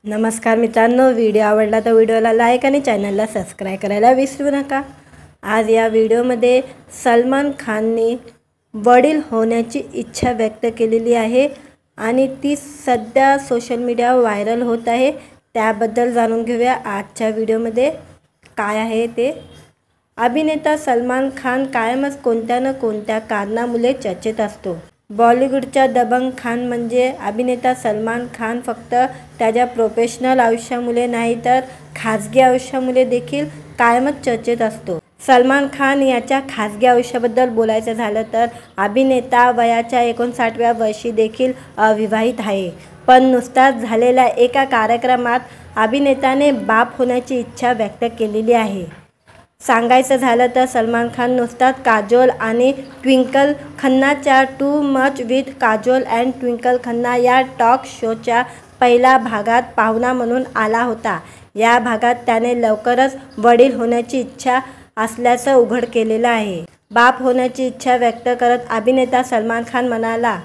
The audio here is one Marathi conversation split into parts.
नमस्कार मित्रांनो, व्हिडिओ आवडला तर व्हिडिओला लाईक आणि चॅनलला सबस्क्राईब करायला विसरू नका। आज या व्हिडिओमध्ये सलमान खानने वडील होण्याची इच्छा व्यक्त केलेली आहे आणि ती सध्या सोशल मीडियावर व्हायरल होत आहे। त्याबद्दल जाणून घेऊया आजच्या व्हिडिओमध्ये काय आहे ते। अभिनेता सलमान खान कायमच कोणत्या ना कोणत्या कारणामुळे चर्चेत असतो। बॉलिवूडचा दबंग खान म्हणजे अभिनेता सलमान खान फक्त त्याच्या प्रोफेशनल आयुष्यामुळे नाही तर खाजगी आयुष्यामुळे देखील कायमच चर्चेत असतो। सलमान खान याच्या खाजगी आयुष्याबद्दल बोलायचं झालं तर अभिनेता वयाच्या 59व्या वर्षी देखील अविवाहित आहे। पण नुकताच झालेल्या एका कार्यक्रमात अभिनेत्याने बाप होण्याची इच्छा व्यक्त केलेली आहे। सांगायचं झालं तर सलमान खान नुकताच काजोल आणि ट्विंकल खन्नाच्या two much with Kajol and Twinkle Khanna या टॉक शोच्या पहिल्या भागात पाहुणा म्हणून आला होता। या भागात त्याने लवकरच वडील होण्याची इच्छा असल्याचं उघड केलेलं आहे। बाप होण्याची इच्छा व्यक्त करत अभिनेता सलमान खान म्हणाला,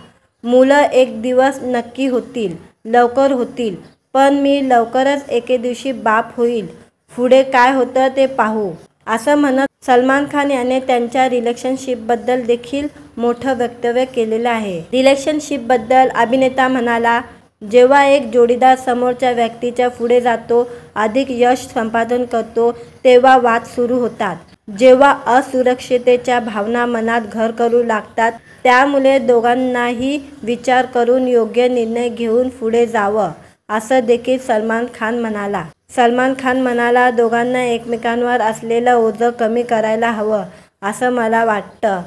मुलं एक दिवस नक्की होतील, लवकर होतील, पण मी लवकरच एके दिवशी बाप होईल, पुढे काय होतं ते पाहू, असं म्हणत सलमान खान याने त्यांच्या रिलेशनशिपबद्दल देखील मोठं वक्तव्य केलेलं आहे। रिलेशनशिपबद्दल अभिनेता म्हणाला, जेव्हा एक जोडीदार समोरच्या व्यक्तीच्या पुढे जातो, अधिक यश संपादन करतो, तेव्हा वाद सुरू होतात। जेव्हा असुरक्षिततेच्या भावना मनात घर करू लागतात, त्यामुळे दोघांनाही विचार करून योग्य निर्णय घेऊन पुढे जावं, असं देखील सलमान खान म्हणाला। सलमान खान म्हणाला, दोघांना एकमेकांवर असलेलं ओझं कमी करायला हवं असं मला वाटतं।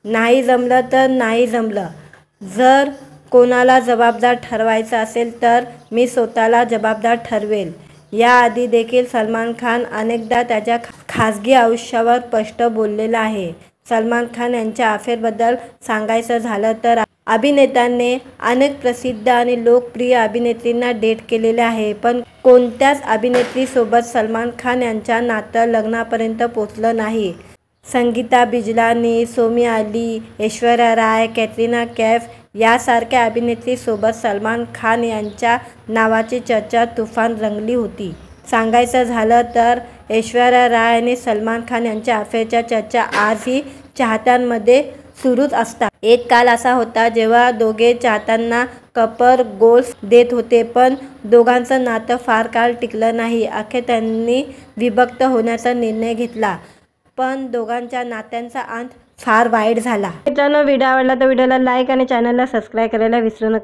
नाही जमलं तर नाही जमलं, जर कोणाला जबाबदार ठरवायचं असेल तर मी स्वतःला जबाबदार ठरवेल। याआधी देखील सलमान खान अनेकदा त्याच्या खाजगी आयुष्यावर स्पष्ट बोललेला आहे। सलमान खान यांच्या अफेअरबद्दल सांगायचं झालं तर अभिनेत्याने अनेक प्रसिद्ध आणि लोकप्रिय अभिनेत्रींना डेट केलेले आहे, पण कोणत्याच अभिनेत्रीसोबत सलमान खान यांचं नातं लग्नापर्यंत पोहोचलं नाही। संगीता बिजलानी, सोमी अली, ऐश्वर्या राय, कॅटरीना कैफ यासारख्या अभिनेत्रीसोबत सलमान खान यांच्या नावाची चर्चा तुफान रंगली होती। सांगायचं झालं तर ऐश्वर्या राय आणि सलमान खान यांच्या अफेअरच्या चर्चा आजही चाहत्यांमध्ये सुरूच असतात। एक काल असा होता जेव्हा दोघे चाहत्यांना कपर गोल्स देत होते, पण दोघांचं नातं फार काळ टिकलं नाही। अखेर त्यांनी विभक्त होण्याचा निर्णय घेतला, पण दोघांच्या नात्याचा अंत फार वाईट झाला। मित्रांनो, व्हिडिओ आवडला तर व्हिडिओला लाईक आणि चॅनलला सबस्क्राईब करायला विसरू नका।